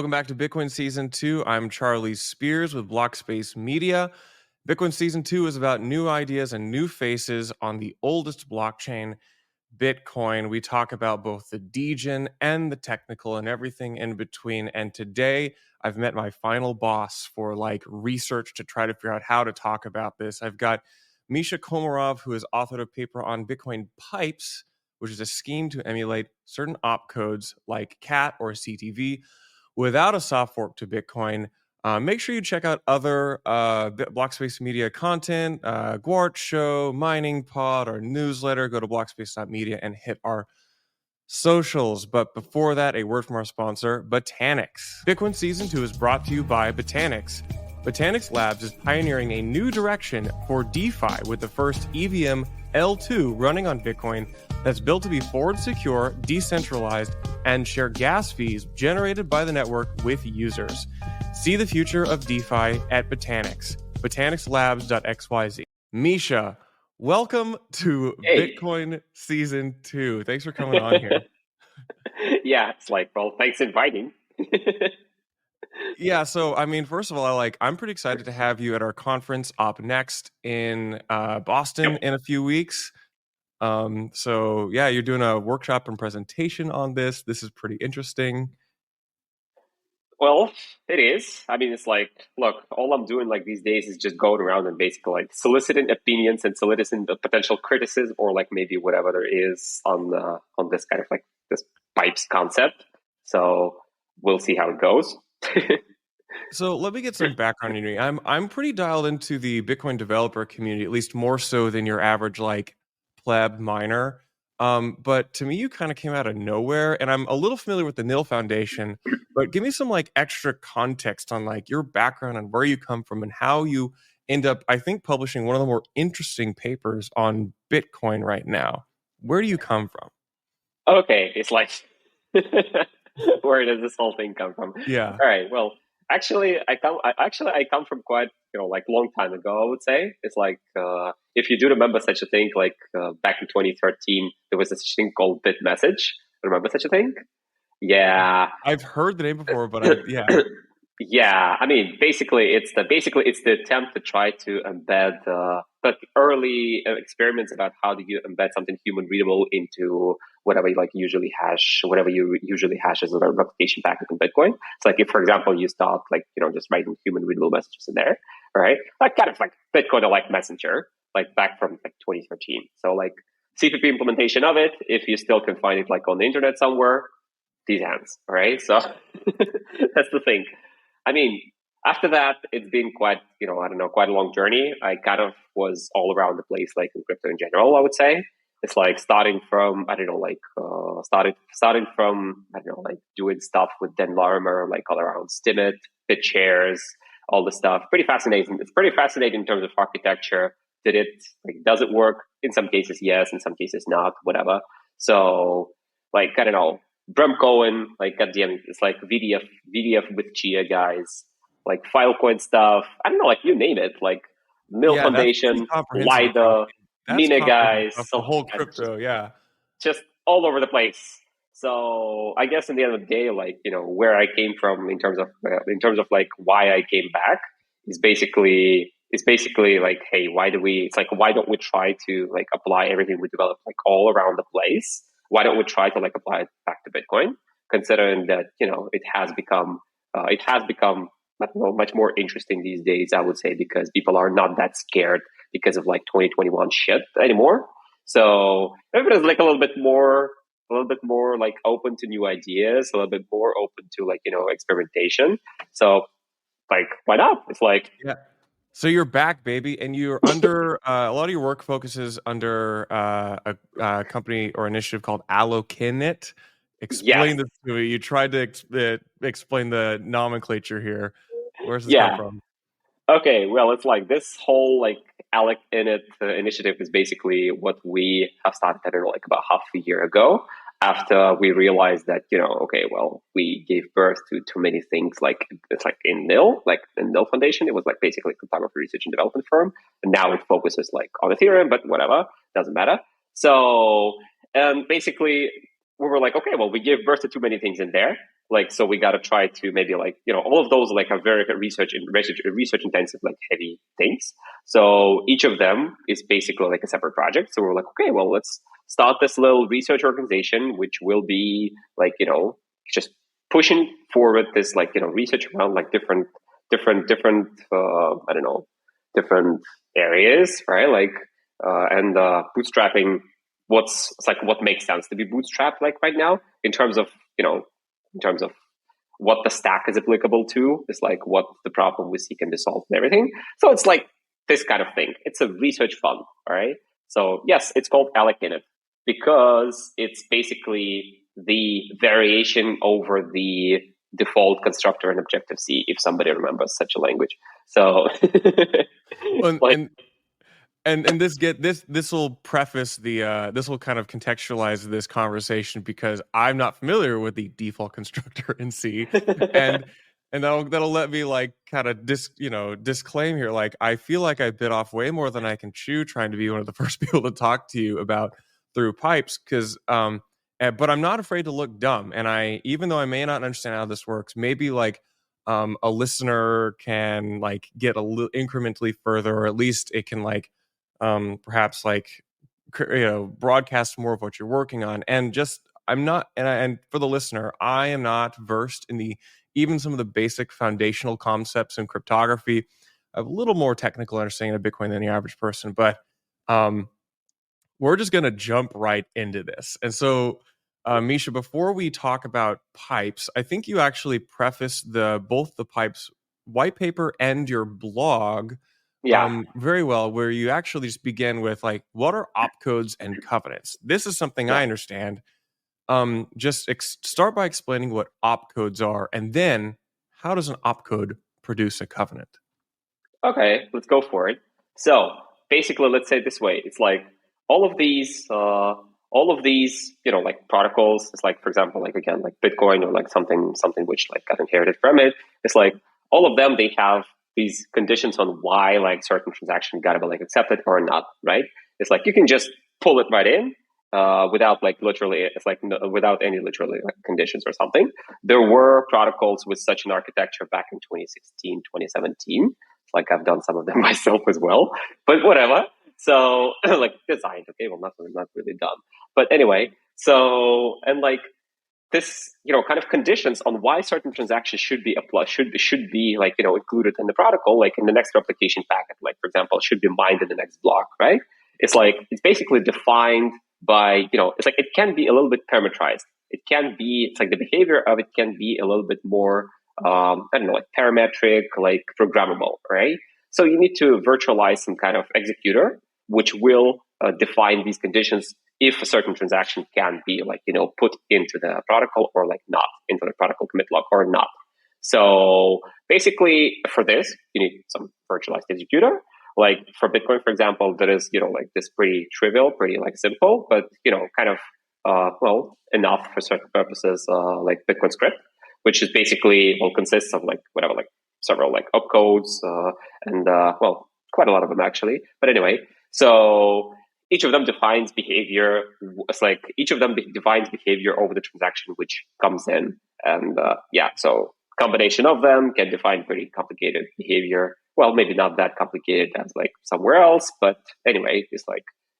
Welcome back to Bitcoin Season 2. I'm Charlie Spears with Blockspace Media. Bitcoin Season 2 is about new ideas and new faces on the oldest blockchain, Bitcoin. We talk about both the degen and the technical and everything in between. And today I've met my final boss for research to try to figure out how to talk about this. I've got Misha Komarov, who has authored a paper on Bitcoin pipes, which is a scheme to emulate certain opcodes like CAT or CTV without a soft fork to Bitcoin. Make sure you check out other Blockspace Media content, Gwart Show, Mining Pod, our newsletter. Go to blockspace.media and hit our socials. But before that, a word from our sponsor, Botanix. Bitcoin Season 2 is brought to you by Botanix. Botanix Labs is pioneering a new direction for DeFi with the first EVM L2 running on Bitcoin that's built to be forward secure, decentralized, and share gas fees generated by the network with users. See the future of DeFi at Botanix, botanixlabs.xyz. Misha, welcome to Bitcoin Season 2. Thanks for coming on here. Yeah, it's thanks for inviting. Yeah, so first of all, I'm pretty excited to have you at our conference Op Next in Boston in a few weeks. So yeah, you're doing a workshop and presentation on this. This is pretty interesting. Well, it is. It's look, all I'm doing these days is just going around and basically soliciting opinions and soliciting the potential criticism or maybe whatever there is on this kind of this pipes concept. So we'll see how it goes. So let me get some background on you. I'm pretty dialed into the Bitcoin developer community, at least more so than your average pleb miner. But to me, you kind of came out of nowhere, and I'm a little familiar with the NIL Foundation. But give me some extra context on your background and where you come from and how you end up, I think, publishing one of the more interesting papers on Bitcoin right now. Where do you come from? Okay, it's where does this whole thing come from? Yeah. All right. Well, actually, I come from quite long time ago. I would say it's if you do remember such a thing, back in 2013, there was such thing called BitMessage. Remember such a thing? Yeah, I've heard the name before, but yeah. Yeah, basically, it's the attempt to try to embed early experiments about how do you embed something human readable into whatever you usually hash as a replication packet in Bitcoin. It's if, for example, you start just writing human readable messages in there, right? Kind of Bitcoin messenger, back from 2013. So CPP implementation of it, if you still can find it on the internet somewhere, these hands, all right? So that's the thing. After that, it's been quite a long journey. I kind of was all around the place, in crypto in general, I would say. It's starting from, doing stuff with Dan Larimer, all around Stimit, BitShares, all the stuff. Pretty fascinating. It's pretty fascinating in terms of architecture. Does it work? In some cases, yes. In some cases, not, whatever. So, I don't know. Bram Cohen, goddamn, it's VDF with Chia guys, Filecoin stuff. I don't know, you name it, Mill Foundation, LIDA, Mina guys, the whole crypto, just all over the place. So I guess in the end of the day, where I came from in terms of why I came back is basically hey, why don't we try to apply everything we develop all around the place? Why don't we try to apply it back to Bitcoin, considering that it has become much more interesting these days, I would say, because people are not that scared because of 2021 shit anymore. So everybody's a little bit more open to new ideas, a little bit more open to experimentation. So why not? It's yeah. So you're back, baby, and you're under a lot of your work focuses under a company or initiative called Allokinit. Explain this to me. You tried to explain the nomenclature here. Where's this come from? Okay, well, it's this whole Allokinit initiative is basically what we have started about half a year ago. After we realized that, we gave birth to too many things it's in NIL, the NIL Foundation. It was basically a cryptography research and development firm. And now it focuses on Ethereum, but whatever, doesn't matter. So, basically we were okay, well, we gave birth to too many things in there. Like, so we got to try to maybe like, all of those like are very research intensive, like heavy things. So each of them is basically like a separate project. So we're like, okay, well, let's start this little research organization, which will be like, just pushing forward this like, research around like different, I don't know, different areas, right? Like, and bootstrapping what makes sense to be bootstrapped like right now in terms of, in terms of what the stack is applicable to, is like what the problem we see can be solved and everything. So it's like this kind of thing. It's a research fund, all right? So yes, it's called allocated because it's basically the variation over the default constructor in Objective-C, if somebody remembers such a language. So and this will preface the this will kind of contextualize this conversation because I'm not familiar with the default constructor in C, and that'll let me like kind of disclaim here. Like I feel like I bit off way more than I can chew trying to be one of the first people to talk to you about through pipes because but I'm not afraid to look dumb, and even though I may not understand how this works, maybe like a listener can like get a little incrementally further, or at least it can like perhaps like broadcast more of what you're working on. And just I'm not and for the listener, I am not versed in even some of the basic foundational concepts in cryptography. I have a little more technical understanding of Bitcoin than the average person, but we're just going to jump right into this. And so Misha, before we talk about pipes, I think you actually prefaced both the pipes white paper and your blog very well, where you actually just begin with like, what are opcodes and covenants? This is something I understand. Just start by explaining what opcodes are, and then how does an opcode produce a covenant? Okay, let's go for it. So basically, let's say it this way: it's like all of these, like protocols. It's like, for example, like again, like Bitcoin or like something which like got inherited from it. It's like all of them, they have these conditions on why like certain transaction got to be like accepted or not, right? It's like you can just pull it right in without like literally, it's like without any literally like conditions or something. There were protocols with such an architecture back in 2016, 2017. Like I've done some of them myself as well, but whatever. So like designed, okay, well, not really done, but anyway. So and like this, kind of conditions on why certain transactions should be applied, should be like, included in the protocol, like in the next replication packet, like for example, should be mined in the next block, right? It's like, it's basically defined by, it's like, it can be a little bit parameterized. It's like the behavior of it can be a little bit more, I don't know, like parametric, like programmable, right? So you need to virtualize some kind of executor, which will define these conditions if a certain transaction can be like, put into the protocol or like not into the protocol commit log or not. So basically for this, you need some virtualized executor. Like for Bitcoin, for example, that is, like this pretty trivial, pretty like simple, but, kind of, enough for certain purposes, like Bitcoin script, which is basically, consists of like whatever, like several like opcodes, and, quite a lot of them actually. But anyway, so each of them defines behavior. It's like each of them defines behavior over the transaction which comes in. And, so combination of them can define pretty complicated behavior. Well, maybe not that complicated as like somewhere else, but anyway,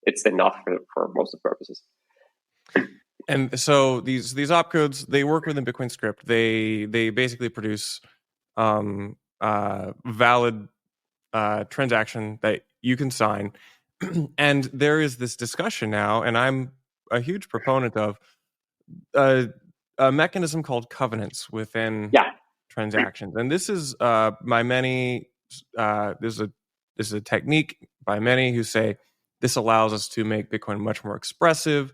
it's enough for most of the purposes. And so these opcodes, they work within Bitcoin script. They basically produce valid transaction that you can sign. And there is this discussion now, and I'm a huge proponent of a mechanism called covenants within transactions. And this is this is a technique by many who say this allows us to make Bitcoin much more expressive,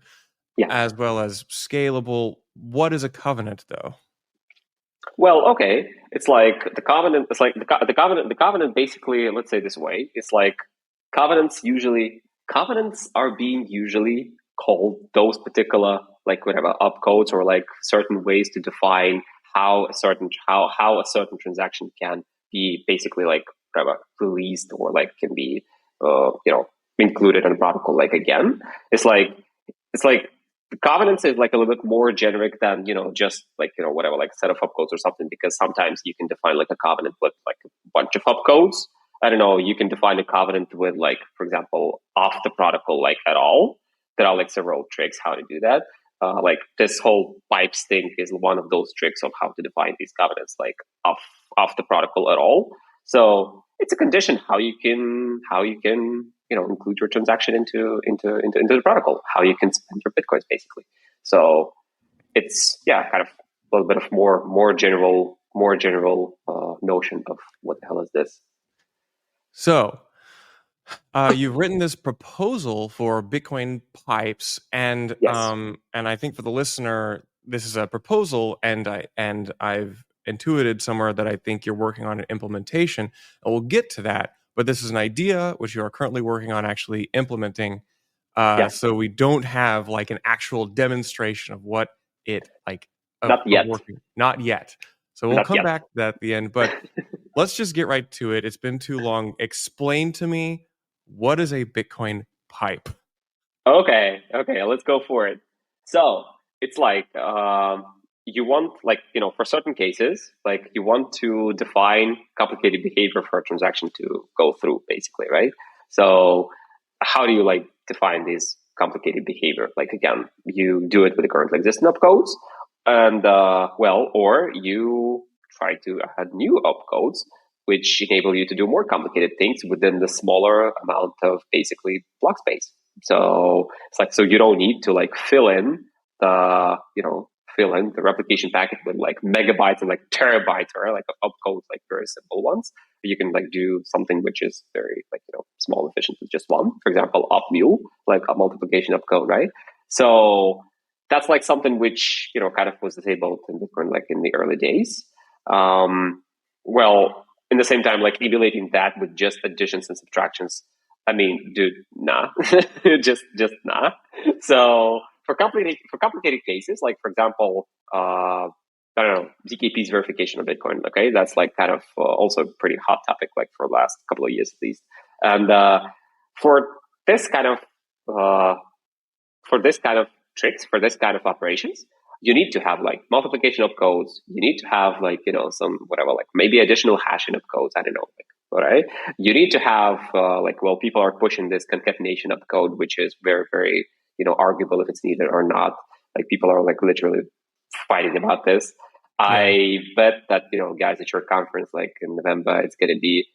as well as scalable. What is a covenant, though? Well, okay, it's like the covenant. It's like the covenant. The covenant basically, let's say this way, it's like covenants are being usually called those particular like whatever opcodes or like certain ways to define how a certain transaction can be basically like whatever released or like can be included in a protocol. Like again, it's like the covenants is like a little bit more generic than, just like, whatever, like set of opcodes or something, because sometimes you can define like a covenant with like a bunch of opcodes. I don't know, you can define a covenant with like, for example, off the protocol, like at all. There are like several tricks how to do that. Like this whole pipes thing is one of those tricks of how to define these covenants, like off the protocol at all. So it's a condition how you can include your transaction into the protocol, how you can spend your bitcoins basically. So it's kind of a little bit of more general notion of what the hell is this. So you've written this proposal for Bitcoin pipes, and Yes. and I think for the listener, this is a proposal, and I've intuited somewhere that I think you're working on an implementation, and we'll get to that. But this is an idea which you are currently working on actually implementing. So we don't have like an actual demonstration of what it like Not yet. working. Not yet. So we'll come back to that at the end. But let's just get right to it. It's been too long. Explain to me, what is a Bitcoin pipe? Okay, let's go for it. So it's like you want, like, for certain cases, like you want to define complicated behavior for a transaction to go through, basically, right? So how do you like define this complicated behavior? Like, again, you do it with the currently existing opcodes, and or you try to add new opcodes which enable you to do more complicated things within the smaller amount of basically block space. So it's like, so you don't need to like fill in the replication packet with like megabytes and like terabytes, or like opcodes, like very simple ones. You can like do something which is very like, small and efficient with just one, for example, opmule, like a multiplication opcode, right? So that's like something which, kind of was disabled in Bitcoin, like in the early days. In the same time, like emulating that with just additions and subtractions, I mean, dude, nah, just nah. So for complicated cases, like for example, I don't know, ZKP's verification of Bitcoin. Okay, that's like kind of also a pretty hot topic, like for the last couple of years at least. And for this kind of tricks, for this kind of operations, you need to have like multiplication of codes. You need to have like, some whatever, like maybe additional hashing of codes. I don't know. Like, all right. You need to have people are pushing this concatenation of code, which is very, very, arguable if it's needed or not. Like people are like literally fighting about this. Yeah. I bet that, guys at your conference, like in November, it's going to be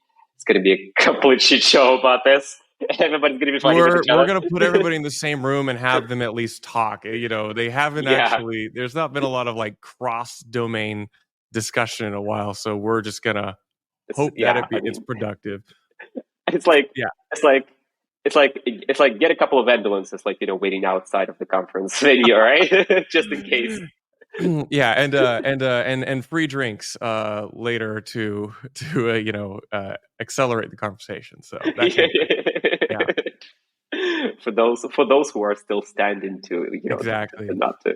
a complete shit show about this. Everybody's going to be fighting with each other. We're going to put everybody in the same room and have them at least talk. They haven't actually, there's not been a lot of like cross-domain discussion in a while. So we're just going to hope that it's productive. It's like get a couple of ambulances, like, waiting outside of the conference venue, right? Just in case. Yeah, and free drinks later to accelerate the conversation. So for those who are still standing to exactly not to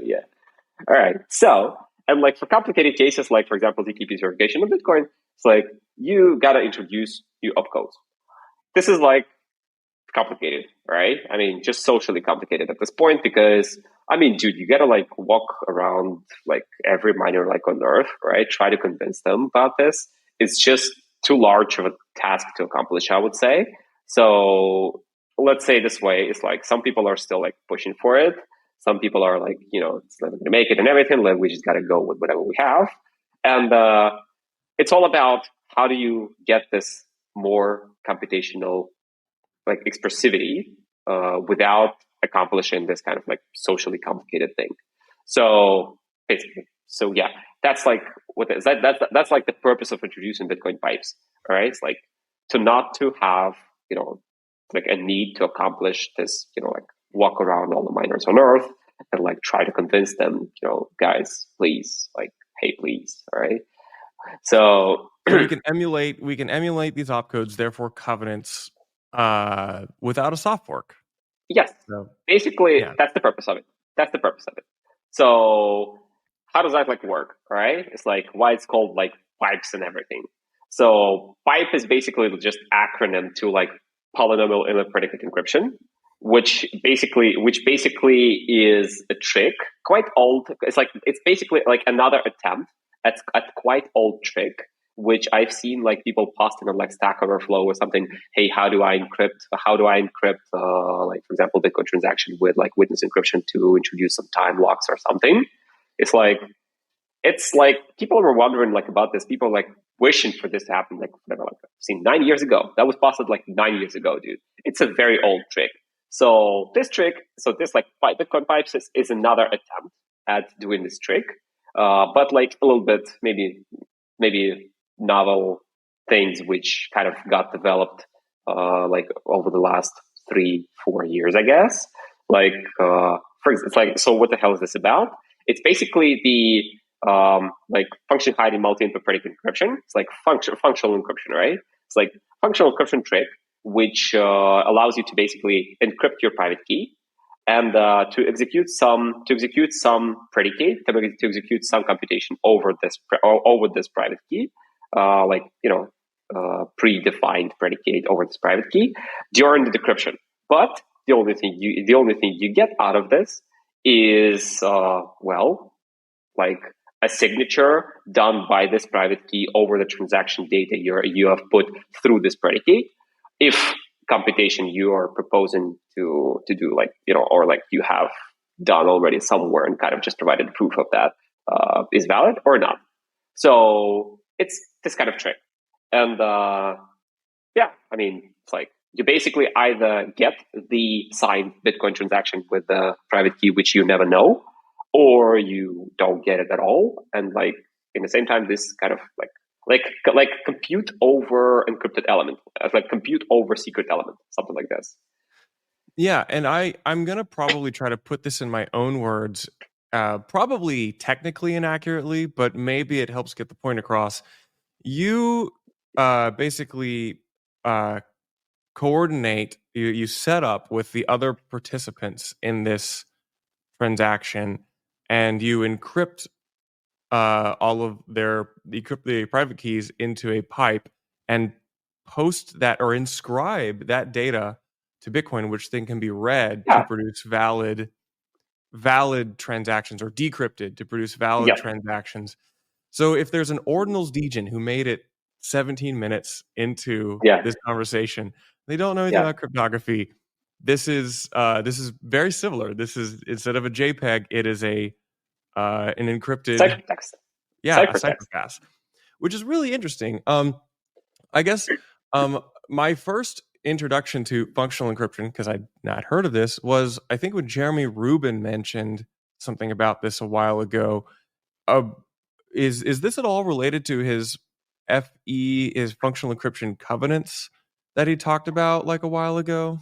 all right. So, and like for complicated cases, like for example ZKP's verification of Bitcoin, it's like you gotta introduce new opcodes. This is like complicated, right? I mean, just socially complicated at this point, because I mean, dude, you gotta like walk around like every miner like on Earth, right? Try to convince them about this. It's just too large of a task to accomplish, I would say. So let's say this way, it's like some people are still like pushing for it. Some people are like, it's not going to make it and everything. Like, we just got to go with whatever we have. And it's all about how do you get this more computational like expressivity without accomplishing this kind of like socially complicated thing. So basically, that's like what is that? That's like the purpose of introducing Bitcoin pipes. All right, it's like not to have like a need to accomplish this, like walk around all the miners on Earth and like try to convince them, guys, please, like, hey, please, all right. So we can emulate these opcodes, therefore covenants, without a soft fork. Yes. So, basically, that's the purpose of it. So how does that like work? Right? It's like why it's called like pipes and everything. So pipe is basically just acronym to like polynomial inner predicate encryption. which basically is a trick, quite old. It's basically like another attempt at quite old trick, which I've seen like people posting on like Stack Overflow or something. Hey, how do I encrypt? Like for example, Bitcoin transaction with like witness encryption to introduce some time locks or something. It's like people were wondering like about this. People like wishing for this to happen. Like whatever, like I've seen 9 years ago. That was posted like 9 years ago, dude. It's a very old trick. So this like Bitcoin pipes is another attempt at doing this trick, but like a little bit maybe novel things which kind of got developed like over the last 3-4 years, I guess. Like for instance, like, so what the hell is this about? It's basically the like function hiding multi-input predicate encryption. It's like functional encryption, right? It's like functional encryption trick, which allows you to basically encrypt your private key and to execute some predicate, to execute some computation over this private key, like predefined predicate over this private key during the decryption. But the only thing you get out of this is like a signature done by this private key over the transaction data you have put through this predicate. If computation you are proposing to do, like, or like you have done already somewhere and kind of just provided proof of that is valid or not. So it's this kind of trick. And it's like you basically either get the signed Bitcoin transaction with the private key, which you never know, or you don't get it at all. And like in the same time, this kind of like compute over encrypted element, like compute over secret element, something like this. Yeah, and I'm gonna probably try to put this in my own words, probably technically inaccurately, but maybe it helps get the point across. You basically coordinate, you set up with the other participants in this transaction, and you encrypt all of the private keys into a pipe and post that or inscribe that data to Bitcoin, which then can be read to produce valid transactions, or decrypted to produce valid transactions. So if there's an ordinals degen who made it 17 minutes into this conversation, they don't know anything about cryptography. This is very similar. This is, instead of a JPEG, it is an encrypted ciphertext. A ciphertext, which is really interesting. I guess my first introduction to functional encryption, because I'd not heard of this, was I think when Jeremy Rubin mentioned something about this a while ago. Is this at all related to his his functional encryption covenants that he talked about like a while ago?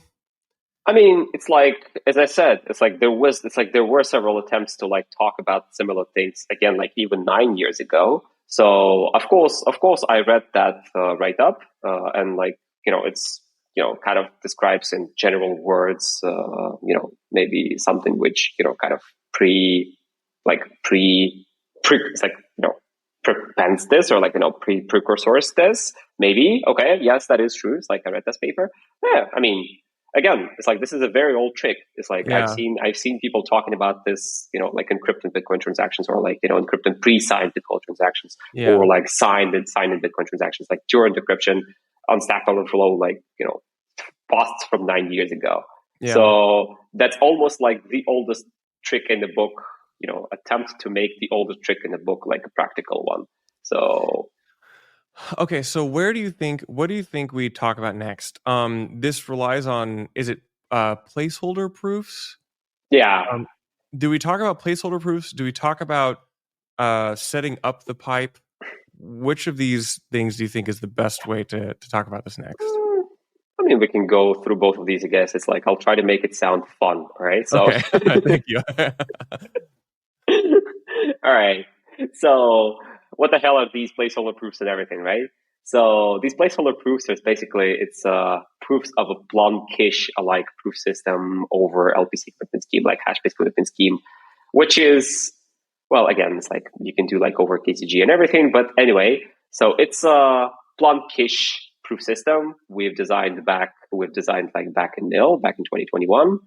I mean, it's like, as I said, there were several attempts to like talk about similar things again, like even 9 years ago. So of course, I read that write up, and like, it's, kind of describes in general words, maybe something which, kind of prepends this, or like, precursors this, maybe. Okay, yes, that is true. It's like I read this paper. Yeah, I mean, again, it's like this is a very old trick. It's like I've seen people talking about this, like encrypting Bitcoin transactions, or like encrypting pre-signed Bitcoin transactions, or like signed in Bitcoin transactions, like during decryption on Stack Overflow, like posts from 9 years ago. Yeah. So that's almost like the oldest trick in the book. Attempt to make the oldest trick in the book like a practical one. So. Okay, so what do you think we talk about next? This relies on, is it placeholder proofs? Yeah. Do we talk about placeholder proofs? Do we talk about setting up the pipe? Which of these things do you think is the best way to talk about this next? I mean, we can go through both of these, I guess. It's like, I'll try to make it sound fun, all right? So. Okay, thank you. All right. So what the hell are these placeholder proofs and everything, right? So these placeholder proofs is basically, it's proofs of a Blonkish-alike proof system over LPC commitment scheme, like hash-based commitment scheme, which is, well, again, it's like you can do like over KCG and everything. But anyway, so it's a Blonkish proof system we've designed back in nil back in 2021.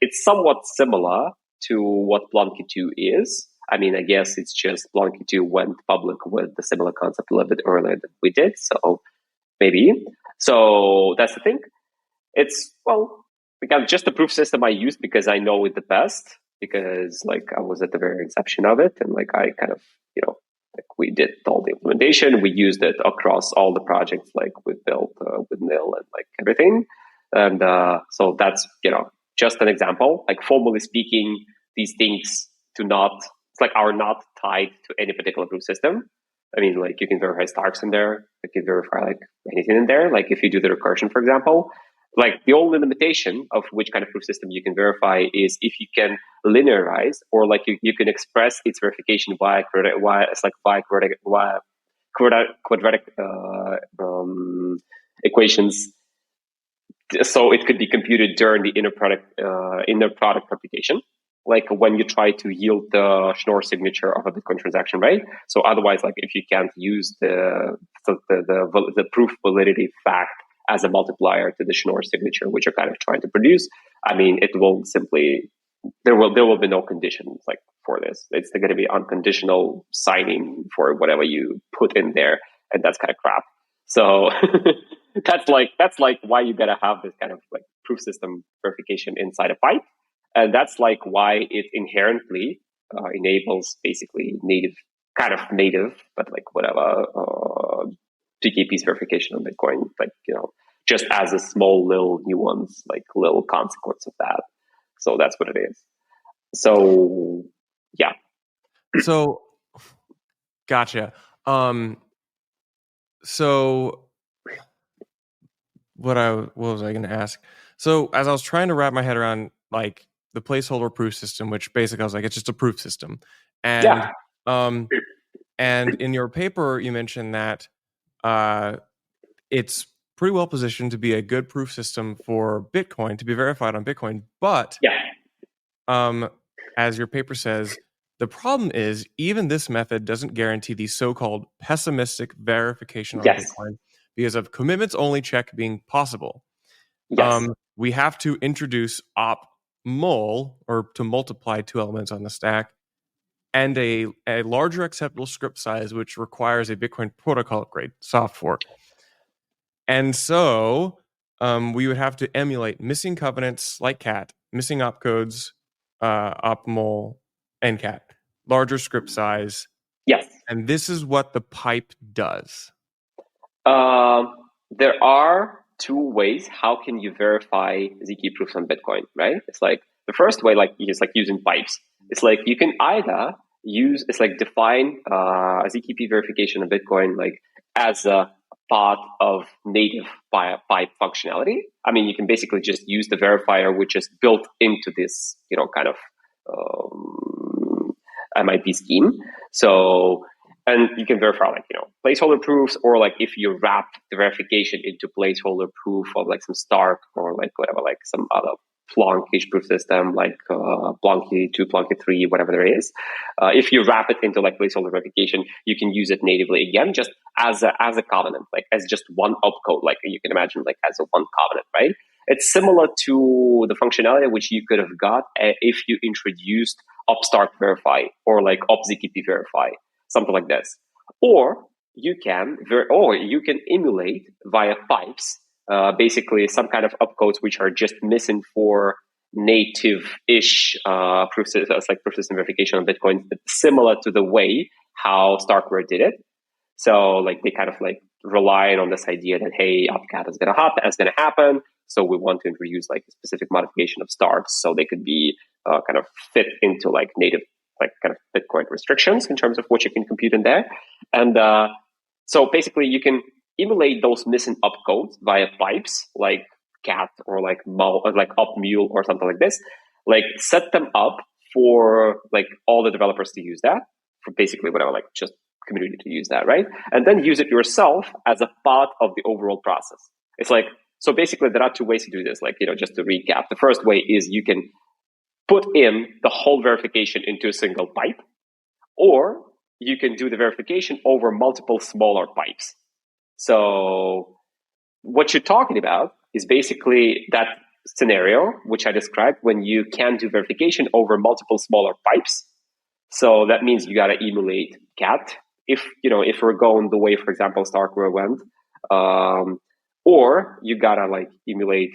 It's somewhat similar to what Plonky 2 is. I mean, I guess it's just Plonky 2 went public with the similar concept a little bit earlier than we did. So maybe. So that's the thing. It's, again, just the proof system I used because I know it the best, because I was at the very inception of it. And I kind of, we did all the implementation. We used it across all the projects we built with nil and everything. And so that's, just an example. Formally speaking, these things are not tied to any particular proof system. I mean, you can verify Starks in there. You can verify anything in there. If you do the recursion, for example, the only limitation of which kind of proof system you can verify is if you can linearize, or you can express its verification via quadratic equations. So it could be computed during the inner product computation, when you try to yield the Schnorr signature of a Bitcoin transaction, right? So otherwise, if you can't use the proof validity fact as a multiplier to the Schnorr signature, which you're kind of trying to produce, I mean, it will simply, there will be no conditions for this. It's going to be unconditional signing for whatever you put in there, and that's kind of crap. So that's why you gotta have this kind of proof system verification inside a pipe, and that's why it inherently enables basically native, but whatever PKP's verification on Bitcoin, just as a small little nuance, little consequence of that. So that's what it is. So yeah. So gotcha. So what was I going to ask? So as I was trying to wrap my head around the placeholder proof system, which basically I was it's just a proof system, and and in your paper you mentioned that it's pretty well positioned to be a good proof system for Bitcoin, to be verified on Bitcoin, but as your paper says, the problem is even this method doesn't guarantee the so-called pessimistic verification on Bitcoin because of commitments only check being possible. We have to introduce op-mul, or to multiply two elements on the stack, and a larger acceptable script size, which requires a Bitcoin protocol grade soft fork. And so we would have to emulate missing covenants like cat, missing opcodes, op-mul, and cat, larger script size. Yes. And this is what the pipe does. There are two ways how can you verify ZK proofs on Bitcoin, right? It's the first way, is using pipes. It's you can either use, define ZKP verification on Bitcoin as a part of native pipe functionality. I mean, you can basically just use the verifier, which is built into this, kind of MIP scheme. So, and you can verify placeholder proofs, or if you wrap the verification into placeholder proof of some Stark or whatever, some other Plonkish proof system, Plonky 2, Plonky 3, whatever there is. If you wrap it into placeholder verification, you can use it natively again, just as a covenant, as just one opcode, you can imagine as a one covenant, right? It's similar to the functionality which you could have got if you introduced opstart verify or opzkp verify, something like this. Or you can emulate via pipes, basically some kind of opcodes which are just missing for native-ish proof system verification on Bitcoin, similar to the way how Starkware did it. So they kind of relying on this idea that, hey, opcat is going to happen. So we want to introduce a specific modification of starts so they could be kind of fit into native kind of Bitcoin restrictions in terms of what you can compute in there. And so basically you can emulate those missing opcodes via pipes like cat or opmule or something like this. Set them up for all the developers to use that, for basically whatever, just community to use that, right? And then use it yourself as a part of the overall process. It's so basically there are two ways to do this, just to recap. The first way is you can put in the whole verification into a single pipe, or you can do the verification over multiple smaller pipes. So what you're talking about is basically that scenario which I described when you can do verification over multiple smaller pipes. So that means you got to emulate cat if we're going the way, for example, Starkware went, or you gotta like emulate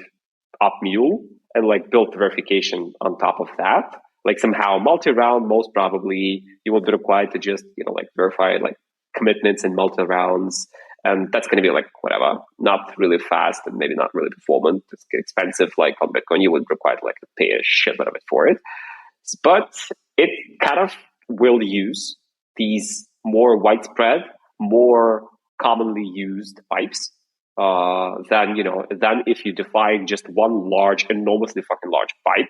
Opmule and like build the verification on top of that. Like somehow multi-round, most probably you will be required to just like verify like commitments in multi-rounds, and that's going to be like whatever, not really fast and maybe not really performant. It's expensive. Like on Bitcoin, you would require to like pay a shitload of it for it, but it kind of will use these more widespread, more commonly used pipes than if you define just one large, enormously fucking large pipe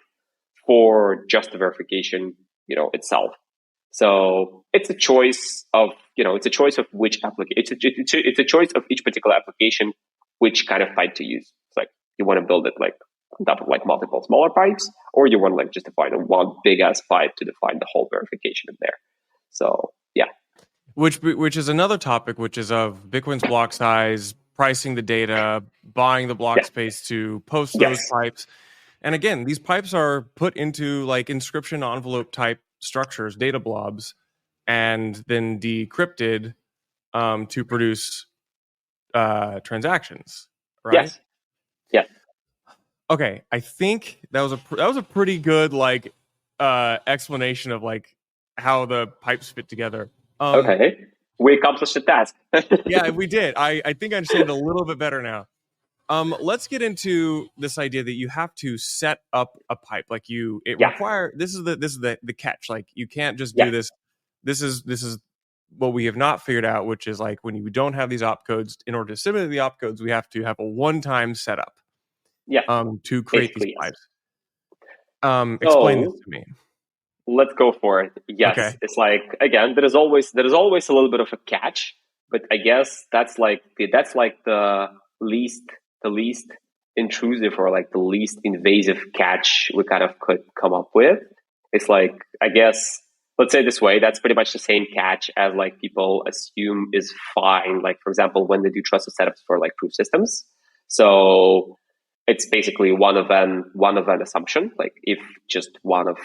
for just the verification, itself. So it's a choice of which application. It's a choice of each particular application, which kind of pipe to use. It's like you want to build it like on top of like multiple smaller pipes, or you want to like just define one big ass pipe to define the whole verification in there. So yeah, which is another topic, which is of Bitcoin's block size, pricing the data, buying the block space to post those pipes. And again, these pipes are put into like inscription envelope type structures, data blobs, and then decrypted to produce transactions, right? Yes. Yeah. Okay, I think that was a pretty good like explanation of like how the pipes fit together. Okay, we accomplished the task. Yeah, we did. I think I understand it a little bit better now. Let's get into this idea that you have to set up a pipe. Like require this is the catch. Like you can't just do this. This is what we have not figured out, which is like when you don't have these opcodes, in order to simulate the opcodes, we have to have a one-time setup. To create these pipes. Explain this to me. Let's go for it. Yes. Okay. It's like, again, there is always a little bit of a catch, but I guess that's like the least intrusive or like the least invasive catch we kind of could come up with. It's like, I guess, let's say it this way, that's pretty much the same catch as like people assume is fine. Like, for example, when they do trusted setups for like proof systems. So it's basically one event assumption. Like if just one of,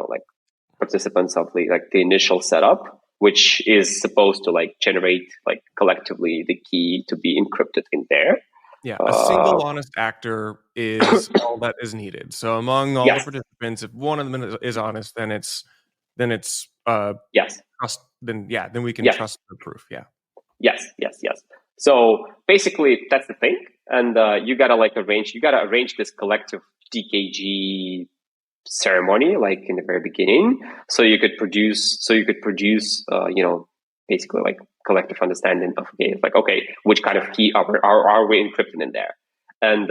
like participants of the initial setup, which is supposed to like generate like collectively the key to be encrypted in there. Yeah, a single honest actor is all that is needed. So among all the participants, if one of them is honest, then it's trust. Then we can trust the proof. Yeah. Yes. So basically, that's the thing, and you gotta arrange this collective DKG ceremony like in the very beginning, so you could produce basically like collective understanding of which kind of key are we encrypting in there. And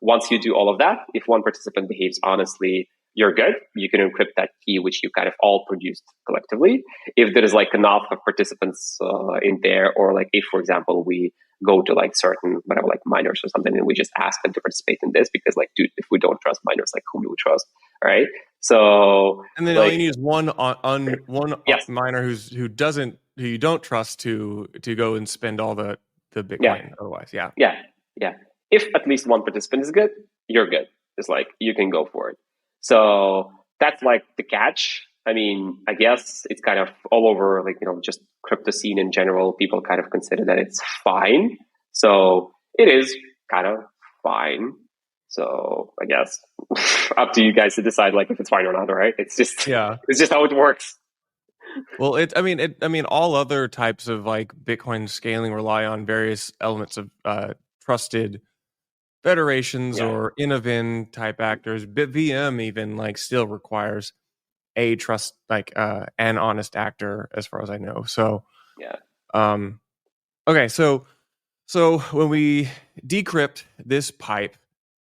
once you do all of that, if one participant behaves honestly, you're good. You can encrypt that key which you kind of all produced collectively. If there is like enough of participants in there, or like if, for example, we go to like certain whatever like miners or something, and we just ask them to participate in this because like, dude, if we don't trust miners, like whom do we trust? All right. So and then all you need is one miner who you don't trust to go and spend all the Bitcoin. Otherwise, yeah. If at least one participant is good, you're good. It's like you can go for it. So that's like the catch. I mean, I guess it's kind of all over, like, just crypto scene in general. People kind of consider that it's fine. So it is kind of fine. So I guess up to you guys to decide like if it's fine or not. All right. It's just how it works. Well, all other types of like Bitcoin scaling rely on various elements of trusted federations or InnoVin type actors. BitVM even like still requires a trust an honest actor, as far as I know. So okay, so when we decrypt this pipe,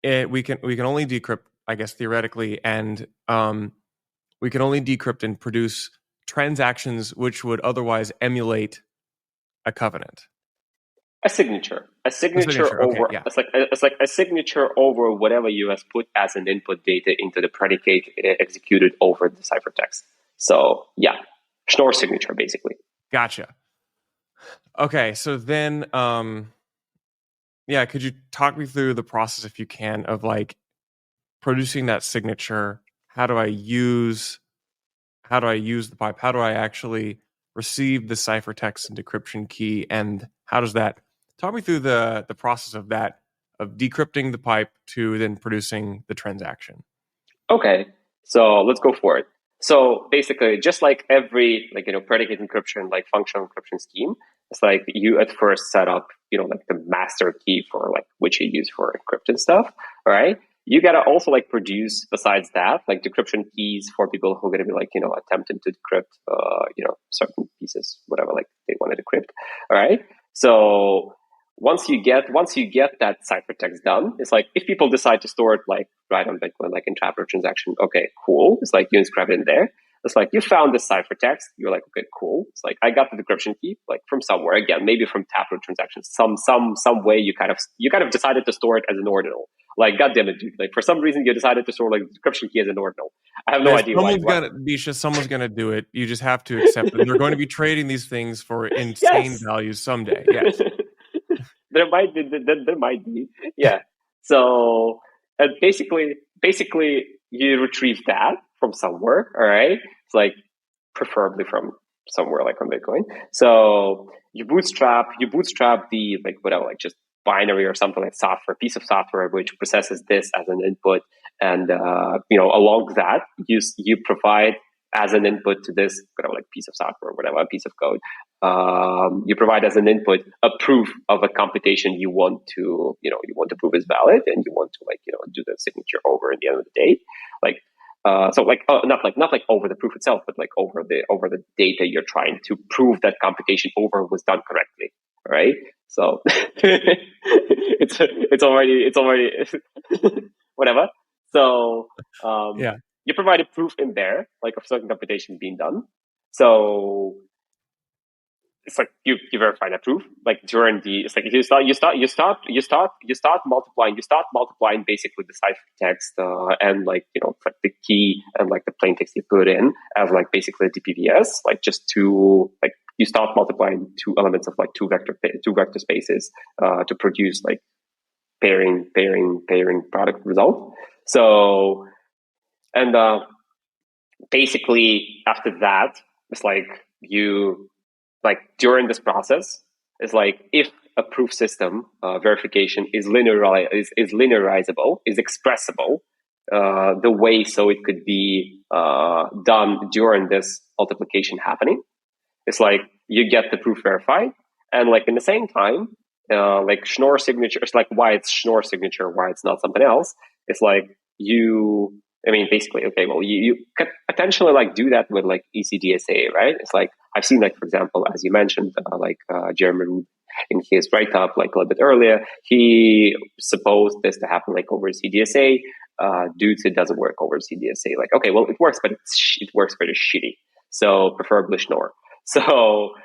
we can only decrypt, I guess, theoretically, and we can only decrypt and produce transactions which would otherwise emulate a covenant. A signature over it's like a signature over whatever you have put as an input data into the predicate executed over the ciphertext. So Schnorr signature basically. Gotcha. Okay, so then Yeah, could you talk me through the process, if you can, of like producing that signature? How do I use the pipe? How do I actually receive the ciphertext and decryption key? And how does that talk me through the process of that, of decrypting the pipe to then producing the transaction? Okay, so let's go for it. So basically, just like every predicate encryption, like functional encryption scheme, it's like you at first set up like the master key for like which you use for encrypted stuff. All right. You gotta also like produce besides that like decryption keys for people who are gonna be like attempting to decrypt certain pieces, whatever like they want to decrypt. All right. So once you get that ciphertext done, it's like if people decide to store it like right on Bitcoin, like in Taproot transaction, okay, cool. It's like you inscribe it in there. It's like you found this ciphertext. You're like, okay, cool. It's like I got the decryption key like from somewhere. Again, maybe from Taproot transactions. Some way you kind of decided to store it as an ordinal. Like, goddamn it, dude! Like for some reason you decided to store like the decryption key as an ordinal. I have no idea why. Misha, someone's gonna do it. You just have to accept it. They're going to be trading these things for insane values someday. Yes. There might be. Yeah. So basically you retrieve that from somewhere. All right. It's like preferably from somewhere like on Bitcoin. So you bootstrap the like whatever, like just binary or something like software, piece of software which processes this as an input, and along that you provide as an input to this whatever like piece of software, whatever, a piece of code. You provide as an input a proof of a computation you want to prove is valid, and you want to do the signature over at the end of the day, like not like over the proof itself, but like over the data you're trying to prove that computation over was done correctly. Right? So it's already whatever. So you provide a proof in there, like of certain computation being done. So it's like you verify that proof. Like during it's like you start multiplying basically the ciphertext and like like the key and like the plain text you put in as like basically a DPVS, like just to like you start multiplying two elements of like two vector spaces to produce like pairing product result. So and basically after that it's like you like during this process is like if a proof system verification is linearizable, is expressible the way so it could be done during this multiplication happening. It's like you get the proof verified, and like in the same time, like Schnorr signature. It's like why it's Schnorr signature, why it's not something else. It's like basically, okay, well, you could potentially like do that with like ECDSA, right? It's like I've seen like, for example, as you mentioned, Jeremy in his write-up like a little bit earlier, he supposed this to happen like over CDSA. Due to it doesn't work over CDSA. Like, okay, well, it works, but it works pretty shitty. So preferably Schnorr. So,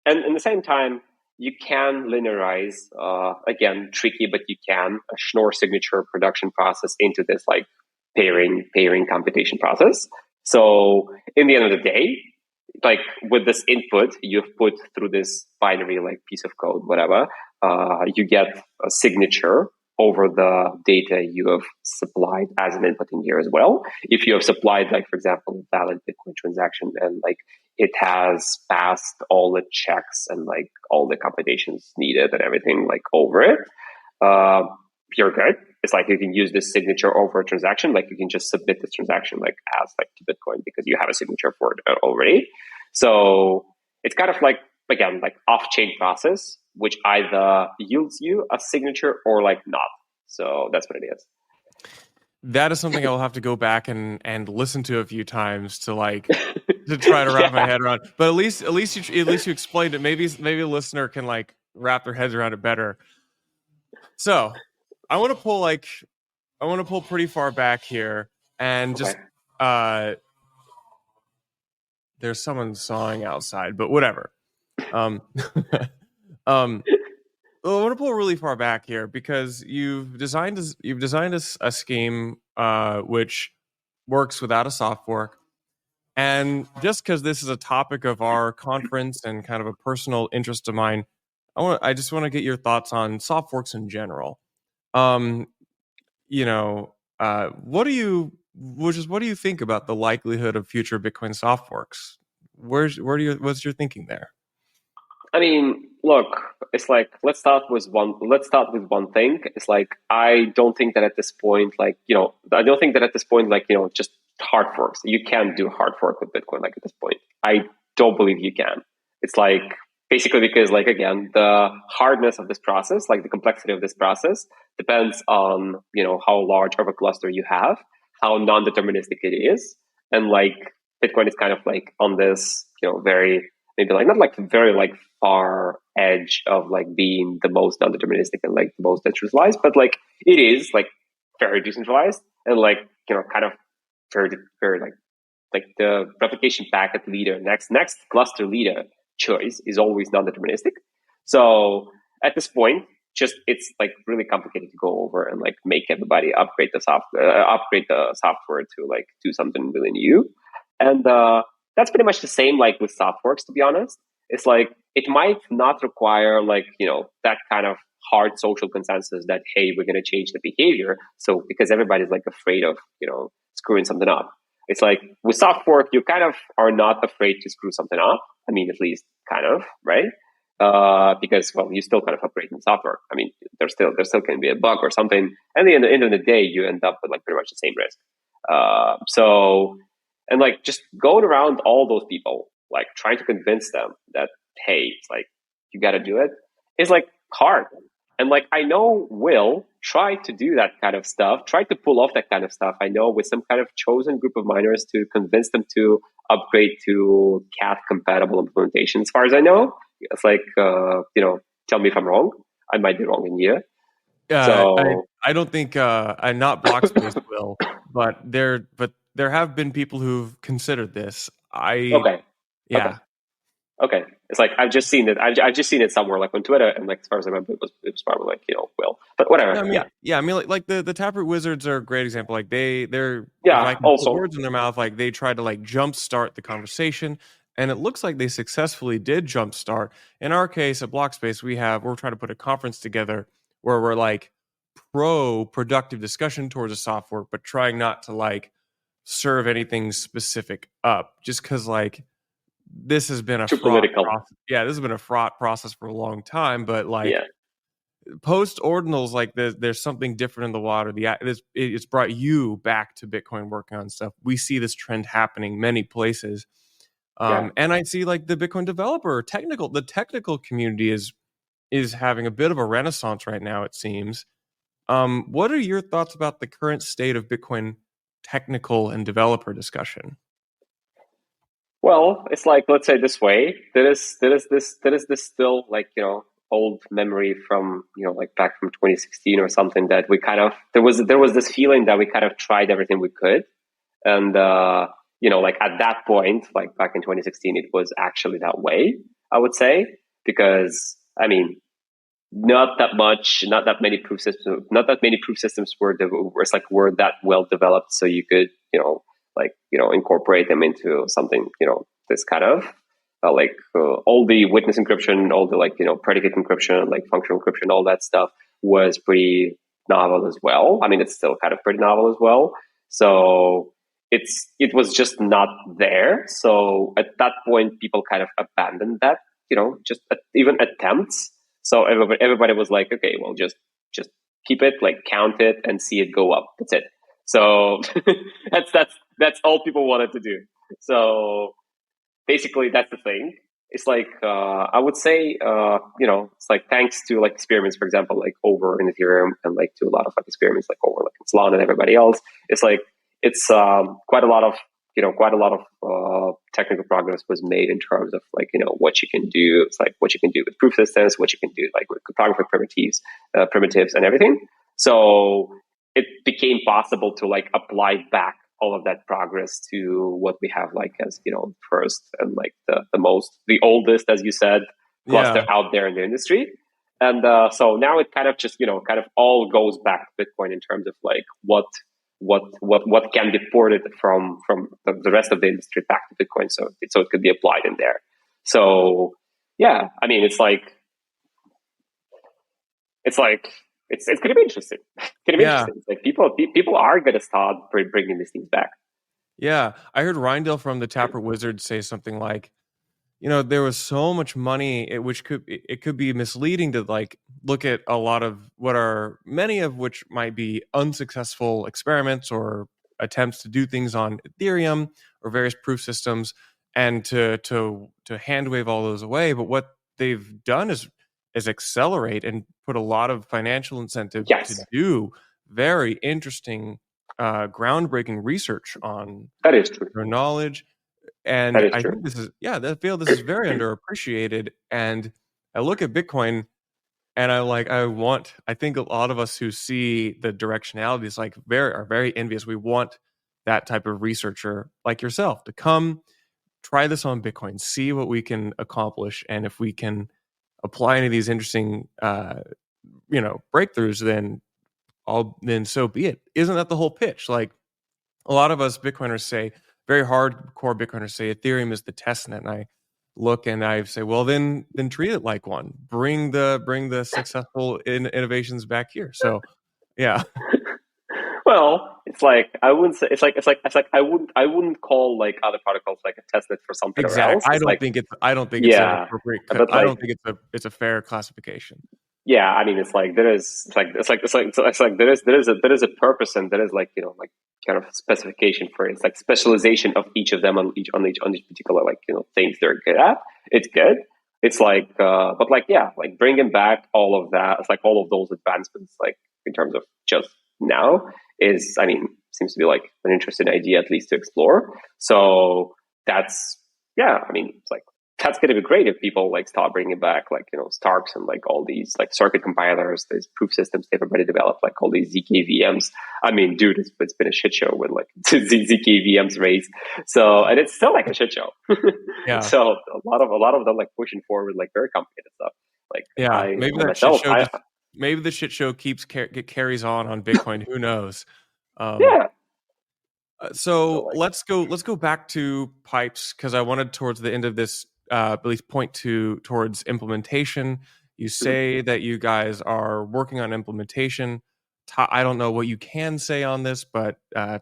and in the same time, you can linearize, again, tricky, but you can, a Schnorr signature production process into this like pairing computation process. So in the end of the day, like with this input you've put through this binary like piece of code, whatever, you get a signature over the data you have supplied as an input in here as well. If you have supplied, like, for example, a valid Bitcoin transaction and like it has passed all the checks and like all the computations needed and everything like over it, you're good. It's like you can use this signature over a transaction. Like you can just submit this transaction like as like to Bitcoin because you have a signature for it already. So it's kind of like, again, like off-chain process, which either yields you a signature or like not. So that's what it is. That is something I'll have to go back and listen to a few times to like to try to wrap my head around. But at least you explained it. Maybe a listener can like wrap their heads around it better. So I want to pull pretty far back here and just there's someone sawing outside, but whatever. I want to pull really far back here because you've designed a scheme which works without a soft fork, and just because this is a topic of our conference and kind of a personal interest of mine, I just want to get your thoughts on soft forks in general. What do you think about the likelihood of future Bitcoin soft forks? What's your thinking there? I mean, look, it's like let's start with one thing. It's like I don't think that at this point, just hard forks. You can't do hard fork with Bitcoin like at this point. I don't believe you can. It's like basically because like again, the hardness of this process, like the complexity of this process, depends on how large of a cluster you have, how non-deterministic it is, and like Bitcoin is kind of like on this very maybe like not like very like far edge of like being the most non-deterministic and like the most decentralized, but like it is like very decentralized and like kind of very very like the replication packet leader next cluster leader choice is always non-deterministic. So at this point, just it's like really complicated to go over and like make everybody upgrade the software to like do something really new, and that's pretty much the same like with soft forks, to be honest. It's like it might not require like that kind of hard social consensus that hey, we're going to change the behavior, so because everybody's like afraid of screwing something up. It's like with soft fork, you kind of are not afraid to screw something up. I mean, at least kind of, right? Because well, you still kind of operate in software. I mean, there still can be a bug or something, and at the end of the day, you end up with like pretty much the same risk. And like just going around all those people, like trying to convince them that hey, it's like you got to do it, is like hard. And like I know Will tried to do that kind of stuff, tried to pull off that kind of stuff. I know with some kind of chosen group of miners to convince them to upgrade to CAT compatible implementation. As far as I know, it's like tell me if I'm wrong. I might be wrong in here. I don't think I'm not Blockspace will, but there have been people who've considered this. Okay. It's like I've just seen it. I've just seen it somewhere, like on Twitter, and like as far as I remember, it was probably like Will, but whatever. I mean, like the Taproot Wizards are a great example. Like they're also put words in their mouth. Like they tried to like jumpstart the conversation, and it looks like they successfully did jumpstart. In our case at Blockspace, we're trying to put a conference together where we're like pro productive discussion towards a software, but trying not to like serve anything specific up, just because like this has been a fraught process. Yeah, this has been a fraught process for a long time, but like post ordinals, like there's something different in the water. It's brought you back to Bitcoin working on stuff. We see this trend happening many places, and I see like the Bitcoin developer the technical community is having a bit of a renaissance right now, it seems. What are your thoughts about the current state of Bitcoin technical and developer discussion? Well, it's like, let's say this way, there is this still like, old memory from, like back from 2016 or something that we kind of, there was this feeling that we kind of tried everything we could. And, like at that point, like back in 2016, it was actually that way, I would say, because I mean, not that many proof systems were that well developed. So you could, incorporate them into something, this kind of all the witness encryption, all the predicate encryption, like functional encryption, all that stuff was pretty novel as well. I mean, it's still kind of pretty novel as well. So it was just not there. So at that point, people kind of abandoned that, just even attempts. So everybody was like, okay, well, just keep it, like count it and see it go up. That's it. So that's all people wanted to do. So basically, that's the thing. It's like I would say, it's like thanks to like experiments, for example, like over in Ethereum and like to a lot of like experiments like over like in Solana and everybody else. It's like it's quite a lot of technical progress was made in terms of like what you can do. It's like what you can do with proof systems, what you can do like with cryptographic primitives and everything. So it became possible to like apply back all of that progress to what we have like as first and like the oldest, as you said, cluster out there in the industry. And so now it kind of just kind of all goes back to Bitcoin in terms of like what can be ported from the rest of the industry back to Bitcoin, so it could be applied in there. So yeah, I mean, it's like it's like it's going to be interesting. It's going to be interesting. It's like people are going to start bringing these things back. Yeah, I heard Rindell from the Taproot Wizard say something like, there was so much money, which it could be misleading to like look at a lot of many of which might be unsuccessful experiments or attempts to do things on Ethereum or various proof systems, and to hand wave all those away. But what they've done is accelerate and put a lot of financial incentive to do very interesting, groundbreaking research on that is true. their knowledge. And I think this is very underappreciated. And I look at Bitcoin and I think a lot of us who see the directionality is are very envious. We want that type of researcher like yourself to come try this on Bitcoin, see what we can accomplish. And if we can apply any of these interesting, breakthroughs, then so be it. Isn't that the whole pitch? Like a lot of us Bitcoiners say, very hardcore Bitcoiners say Ethereum is the testnet, and I look and I say, well, then treat it like one. Bring the successful innovations back here. So, yeah. Well, it's like I wouldn't say I wouldn't call like other protocols like a testnet for something else. I don't think it's appropriate. But I don't think it's a fair classification. Yeah, I mean, it's like there is a purpose, and there is like kind of specification for it. It's like specialization of each of them on each particular things they're good at. It's good. It's like, but like bringing back all of that. It's like all of those advancements, like in terms of just now, seems to be like an interesting idea at least to explore. So that's it's like. That's going to be great if people like start bringing back Starks and like all these like circuit compilers, these proof systems everybody developed, like all these ZK-VMs. I mean, dude, it's been a shit show with like ZK-VMs raised. So, and it's still like a shit show. Yeah. So a lot of them like pushing forward like very complicated stuff. Like maybe the shit show carries on Bitcoin. Who knows? Yeah. So let's go back to pipes, because I wanted towards the end of this at least point towards implementation. You say that you guys are working on implementation. I don't know what you can say on this, but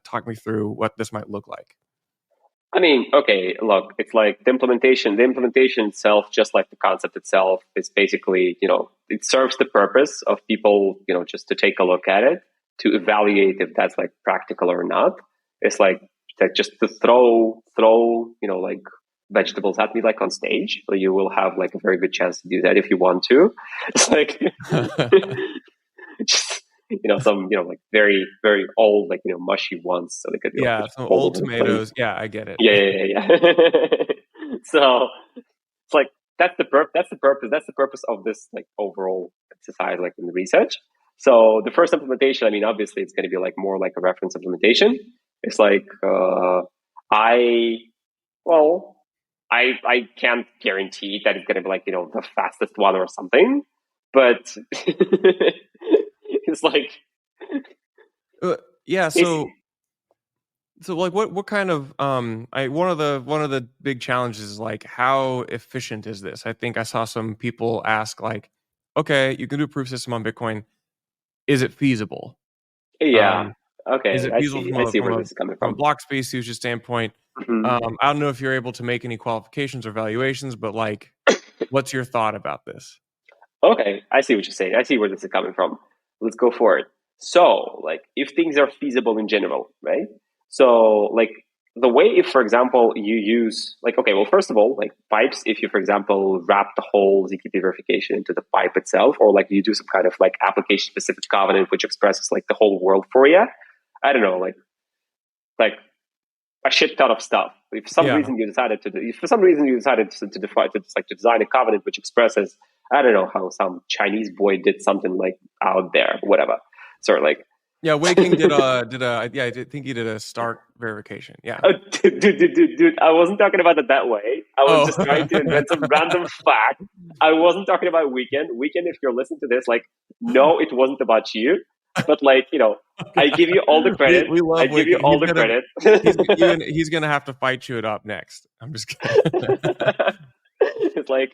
talk me through what this might look like. I mean, okay, look, it's like the implementation itself, just like the concept itself, is basically, it serves the purpose of people, just to take a look at it, to evaluate if that's like practical or not. It's like just to throw, like vegetables at me, like on stage. So you will have like a very good chance to do that if you want to. It's like, just, some, like very, very old, like, mushy ones. So they could, some old tomatoes. Yeah, I get it. Yeah. So it's like, that's the purpose of this like overall exercise, like in the research. So the first implementation, obviously it's going to be like more like a reference implementation. It's like, I can't guarantee that it's going to be like, the fastest one or something, but it's like, So like what kind of one of the big challenges is like, how efficient is this? I think I saw some people ask like, okay, you can do a proof system on Bitcoin. Is it feasible? Yeah. Okay. Is it feasible I see where this is coming from. From a Blockspace user standpoint? Mm-hmm. I don't know if you're able to make any qualifications or valuations, but like, what's your thought about this? Okay, I see what you're saying. I see where this is coming from. Let's go for it. So, like, if things are feasible in general, right? So, like, the way if, for example, you use, like, okay, well, first of all, like, pipes, if you, for example, wrap the whole ZKP verification into the pipe itself, or, like, you do some kind of, like, application-specific covenant which expresses, like, the whole world for you, I don't know, like a shit ton of stuff. If for some reason you decided to design a covenant which expresses, I don't know, how some Chinese boy did something like out there, whatever. Sort of like. Yeah, Waking I think he did a start verification. Yeah. Oh, dude, I wasn't talking about it that way. I was just trying to invent some random fact. I wasn't talking about Weekend. Weekend, if you're listening to this, like, no, it wasn't about you. But like, I give you all the credit. We love give you all the credit. He's gonna have to fight you it up next. I'm just kidding. It's like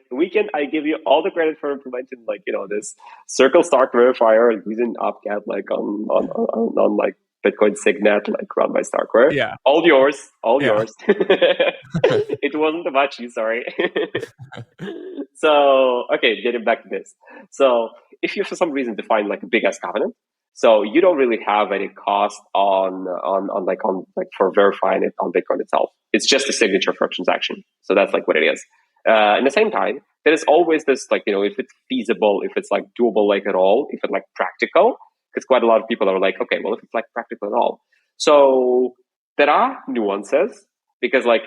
I give you all the credit for implementing like this circle start verifier using Opcat like on like Bitcoin Signet like run by Starkware. Yeah. All yours, all Yeah. yours. It wasn't about you, sorry. So okay, getting back to this. So if you for some reason define like a big ass covenant, so you don't really have any cost on for verifying it on Bitcoin itself. It's just a signature for a transaction. So that's like what it is. At the same time, there is always this like if it's feasible, if it's like doable like at all, if it's like practical, because quite a lot of people are like, okay, well if it's like practical at all. So there are nuances because like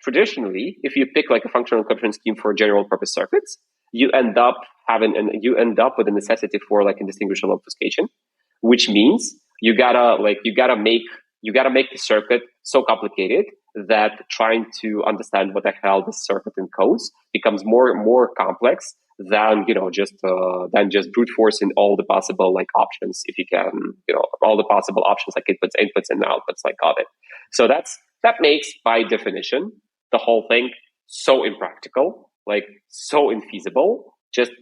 traditionally, if you pick like a functional encryption scheme for general purpose circuits, you end up with a necessity for like indistinguishable obfuscation, which means you gotta make the circuit so complicated that trying to understand what the hell this circuit encodes becomes more complex than just brute forcing all the possible like options, if you can, all the possible options like inputs and outputs like of it. So that makes by definition the whole thing so impractical, like so infeasible. Just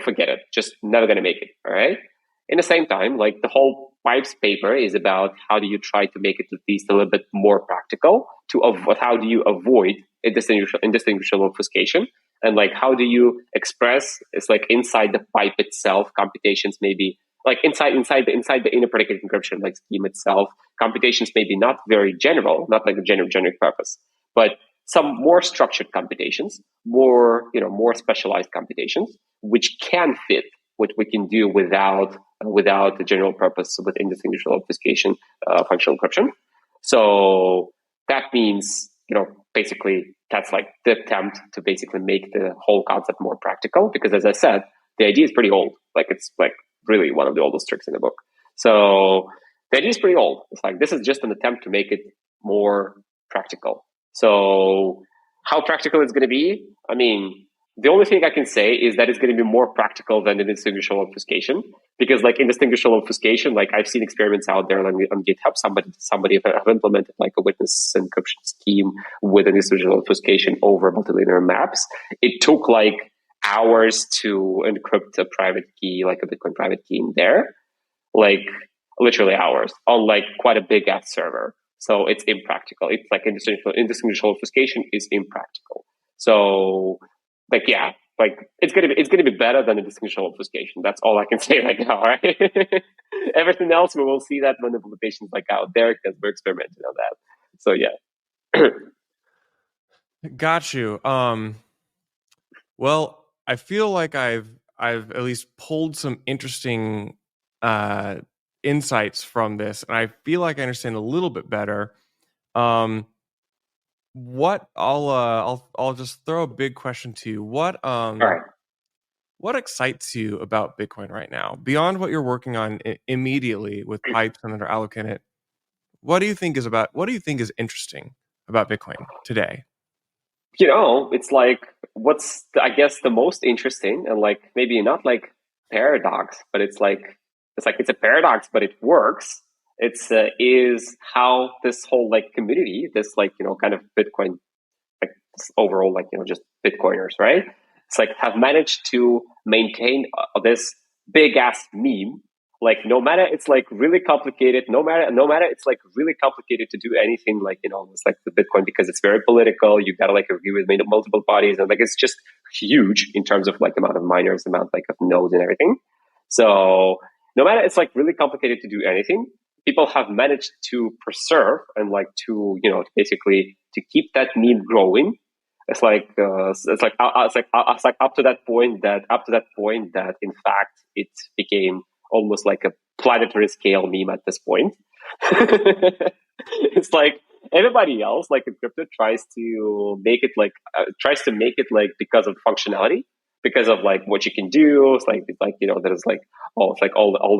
forget it. Just never gonna make it. All right. In the same time, like the whole Pipes paper is about how do you try to make it at least a little bit more practical how do you avoid indistinguishable obfuscation, and like how do you express it's like inside the pipe itself computations maybe like inside the inner predicate encryption like scheme itself computations maybe not very general, not like a generic purpose, but some more structured computations, more specialized computations which can fit what we can do without the general purpose with indistinguishable obfuscation functional encryption. So that means, basically that's like the attempt to basically make the whole concept more practical, because as I said, the idea is pretty old. Like it's like really one of the oldest tricks in the book. So the idea is pretty old. It's like, this is just an attempt to make it more practical. So how practical it's going to be? I mean, the only thing I can say is that it's going to be more practical than indistinguishable obfuscation, because like indistinguishable obfuscation, like I've seen experiments out there on GitHub. Somebody have implemented like a witness encryption scheme with indistinguishable obfuscation over multilinear maps. It took like hours to encrypt a private key, like a Bitcoin private key in there, like literally hours on like quite a big ass server. So it's impractical. It's like indistinguishable obfuscation is impractical. So like, yeah, like it's gonna be better than indistinguishable obfuscation. That's all I can say right now, right? Everything else we will see that when the implementation's like out there, because we're experimenting on that. So yeah. Got you. Well, I feel like I've at least pulled some interesting insights from this, and I feel like I understand a little bit better. What I'll just throw a big question to you. What All right. what excites you about Bitcoin right now, beyond what you're working on immediately with pipes and under Allocate? What do you think is interesting about Bitcoin today? It's like I guess the most interesting, and like maybe not like paradox, but it's a paradox, but it works. It's is how this whole like community, this like kind of Bitcoin, like this overall like just Bitcoiners, right? It's like have managed to maintain this big ass meme. Like no matter it's like really complicated, no matter it's like really complicated to do anything like it's like the Bitcoin, because it's very political. You gotta like agree with multiple parties, and like it's just huge in terms of like amount of miners, amount like of nodes and everything. So no matter it's like really complicated to do anything, people have managed to preserve and like to basically to keep that meme growing. It's like up to that point that in fact it became almost like a planetary scale meme at this point. It's like everybody else, like Encrypted, tries to make it because of functionality, because of like what you can do. It's like there's like it's like all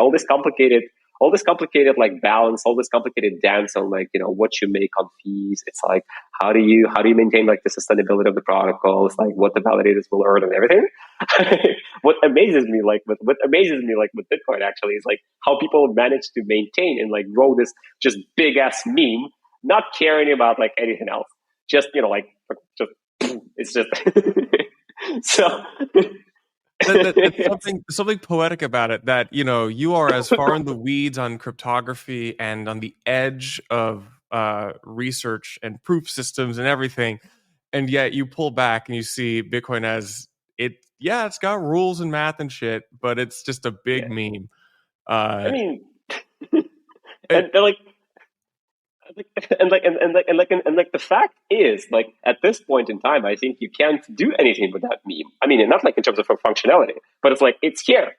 this complicated like balance, all this complicated dance on like what you make on fees. It's like how do you maintain like the sustainability of the protocol? It's like what the validators will earn and everything. What amazes me with Bitcoin actually is like how people manage to maintain and like grow this just big ass meme, not caring about like anything else. Just it's just so. That's something poetic about it, that you are as far in the weeds on cryptography and on the edge of research and proof systems and everything, and yet you pull back and you see Bitcoin as it's got rules and math and shit, but it's just a big Yeah. meme. I mean, it, and they're like, the fact is, like, at this point in time, I think you can't do anything with that meme. I mean, not like in terms of functionality, but it's like, it's here.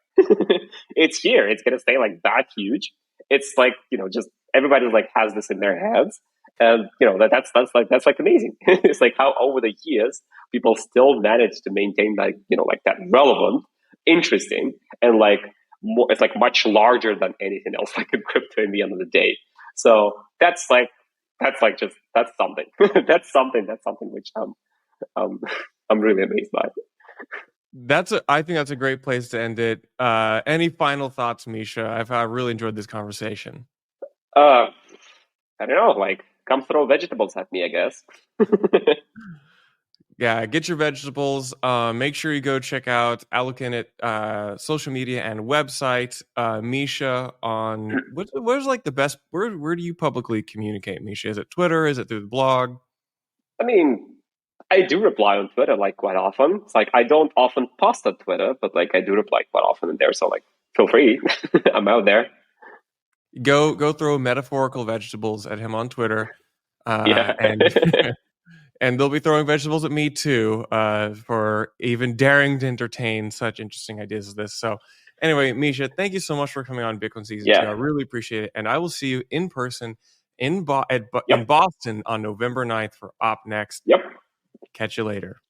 It's here. It's gonna stay like that huge. It's like, just everybody like has this in their heads, and that's like amazing. It's like how over the years people still manage to maintain like like that relevant, interesting, and like more, it's like much larger than anything else like in crypto in the end of the day. So that's something. That's something which I'm really amazed by. I think that's a great place to end it. Any final thoughts, Misha? I've really enjoyed this conversation. I don't know, like, come throw vegetables at me, I guess. Yeah, get your vegetables. Make sure you go check out Allocant social media and website. Misha on where's like the best? Where do you publicly communicate, Misha? Is it Twitter? Is it through the blog? I mean, I do reply on Twitter like quite often. It's like I don't often post on Twitter, but like I do reply quite often in there. So like, feel free. I'm out there. Go throw metaphorical vegetables at him on Twitter, Yeah. and they'll be throwing vegetables at me too, for even daring to entertain such interesting ideas as this. So anyway, Misha, thank you so much for coming on Bitcoin Season 2. I really appreciate it. And I will see you in person in Boston on November 9th for Op Next. Yep. Catch you later.